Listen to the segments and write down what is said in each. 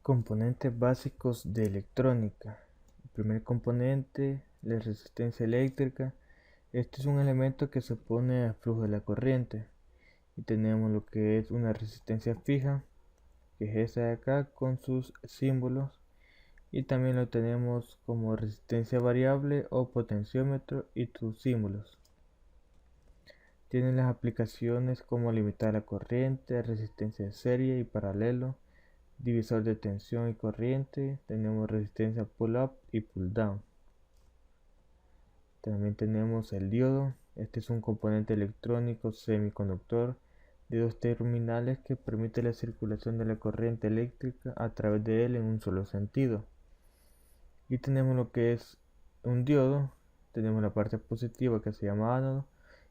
Componentes básicos de electrónica. El primer componente, la resistencia eléctrica. Este es un elemento que se opone al flujo de la corriente. Y tenemos lo que es una resistencia fija, que es esa de acá con sus símbolos. Y también lo tenemos como resistencia variable o potenciómetro y sus símbolos. Tiene las aplicaciones como limitar la corriente, resistencia de serie y paralelo, divisor de tensión y corriente. Tenemos resistencia pull-up y pull-down. También tenemos el diodo. Este es un componente electrónico semiconductor de dos terminales que permite la circulación de la corriente eléctrica a través de él en un solo sentido. Y tenemos lo que es un diodo. Tenemos la parte positiva que se llama ánodo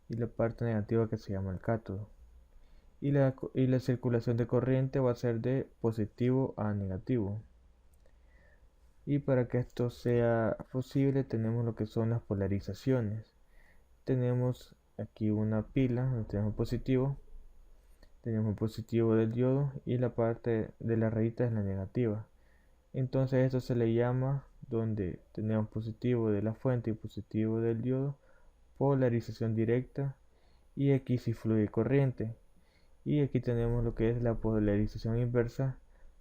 y la parte negativa que se llama el cátodo. Y la circulación de corriente va a ser de positivo a negativo. Y para que esto sea posible tenemos lo que son las polarizaciones. Tenemos aquí una pila donde tenemos positivo, tenemos el positivo del diodo y la parte de la rayita es la negativa. Entonces esto se le llama, donde tenemos positivo de la fuente y positivo del diodo, polarización directa, y aquí sí fluye corriente. Y aquí tenemos lo que es la polarización inversa,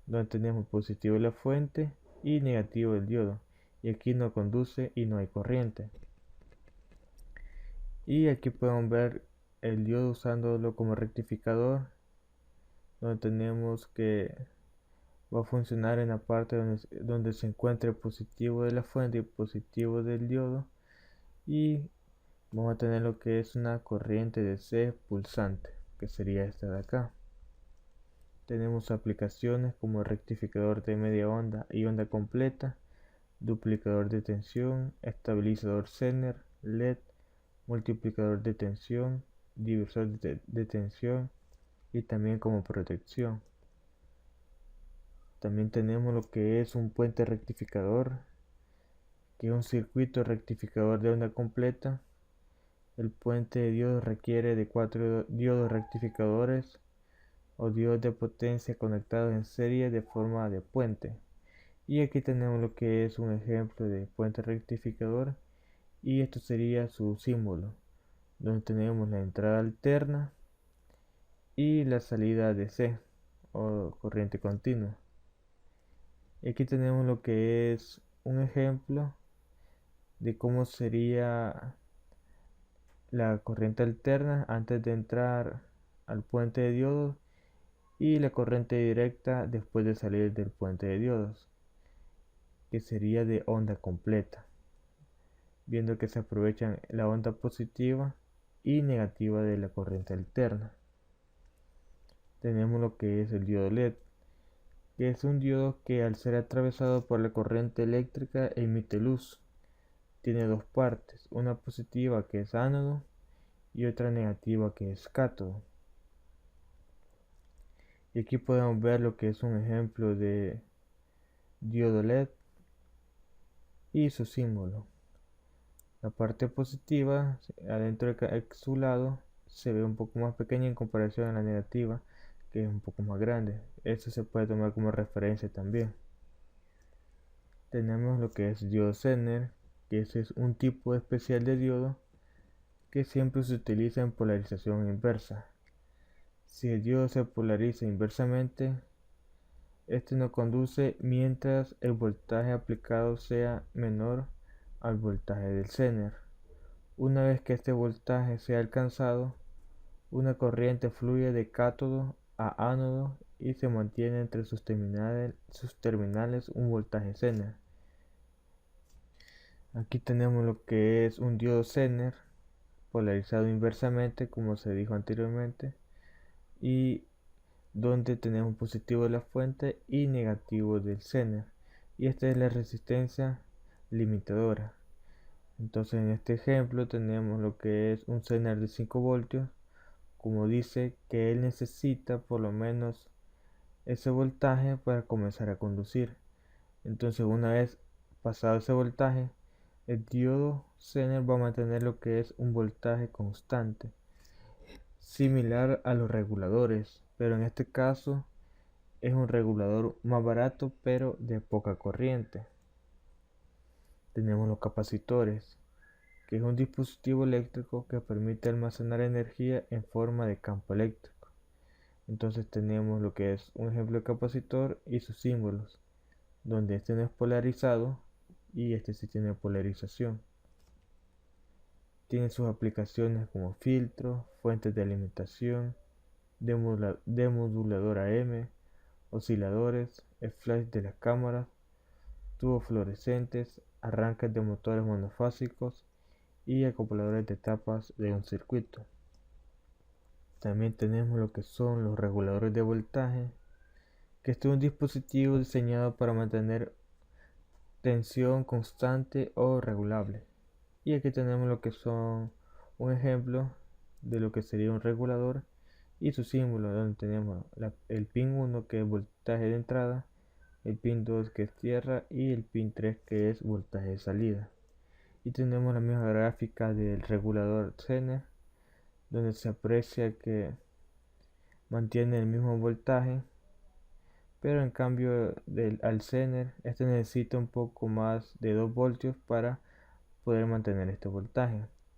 donde tenemos positivo de la fuente y negativo del diodo, y aquí no conduce y no hay corriente. Y aquí podemos ver el diodo usándolo como rectificador, donde tenemos que va a funcionar en la parte donde se encuentra el positivo de la fuente y positivo del diodo, y vamos a tener lo que es una corriente de C pulsante, que sería esta de acá. Tenemos aplicaciones como rectificador de media onda y onda completa, duplicador de tensión, estabilizador Zener, LED, multiplicador de tensión, divisor de tensión y también como protección. También tenemos lo que es un puente rectificador, que es un circuito rectificador de onda completa. El puente de diodos requiere de 4 diodos rectificadores o diodos de potencia conectados en serie de forma de puente. Y aquí tenemos lo que es un ejemplo de puente rectificador, y esto sería su símbolo, donde tenemos la entrada alterna y la salida DC o corriente continua. Y aquí tenemos lo que es un ejemplo de cómo sería la corriente alterna antes de entrar al puente de diodos y la corriente directa después de salir del puente de diodos, que sería de onda completa, viendo que se aprovechan la onda positiva y negativa de la corriente alterna. Tenemos lo que es el diodo LED, que es un diodo que al ser atravesado por la corriente eléctrica emite luz. Tiene dos partes, una positiva que es ánodo y otra negativa que es cátodo. Y aquí podemos ver lo que es un ejemplo de diodo LED y su símbolo. La parte positiva adentro del encapsulado se ve un poco más pequeña en comparación a la negativa, que es un poco más grande. Esto se puede tomar como referencia también. Tenemos lo que es diodo Zener, que ese es un tipo especial de diodo que siempre se utiliza en polarización inversa. Si el diodo se polariza inversamente, este no conduce mientras el voltaje aplicado sea menor al voltaje del Zener. Una vez que este voltaje sea alcanzado, una corriente fluye de cátodo a ánodo y se mantiene entre sus terminales un voltaje Zener. Aquí tenemos lo que es un diodo Zener polarizado inversamente, como se dijo anteriormente, y donde tenemos positivo de la fuente y negativo del Zener, y esta es la resistencia limitadora. Entonces en este ejemplo tenemos lo que es un Zener de 5 voltios, como dice que él necesita por lo menos ese voltaje para comenzar a conducir. Entonces una vez pasado ese voltaje, el diodo Zener va a mantener lo que es un voltaje constante, similar a los reguladores, pero en este caso es un regulador más barato pero de poca corriente. Tenemos los capacitores, que es un dispositivo eléctrico que permite almacenar energía en forma de campo eléctrico. Entonces tenemos lo que es un ejemplo de capacitor y sus símbolos, donde este no es polarizado y este sí tiene polarización. Tiene sus aplicaciones como filtro, fuentes de alimentación, demodulador AM, osciladores, el flash de las cámaras, tubos fluorescentes, arranques de motores monofásicos y acopladores de etapas de un circuito. También tenemos lo que son los reguladores de voltaje, que este es un dispositivo diseñado para mantener tensión constante o regulable. Y aquí tenemos lo que son un ejemplo de lo que sería un regulador y su símbolo, donde tenemos el pin 1 que es voltaje de entrada, el pin 2 que es tierra y el pin 3 que es voltaje de salida. Y tenemos la misma gráfica del regulador Zener, donde se aprecia que mantiene el mismo voltaje, pero en cambio al Zener este necesita un poco más de 2 voltios para poder mantener este voltaje.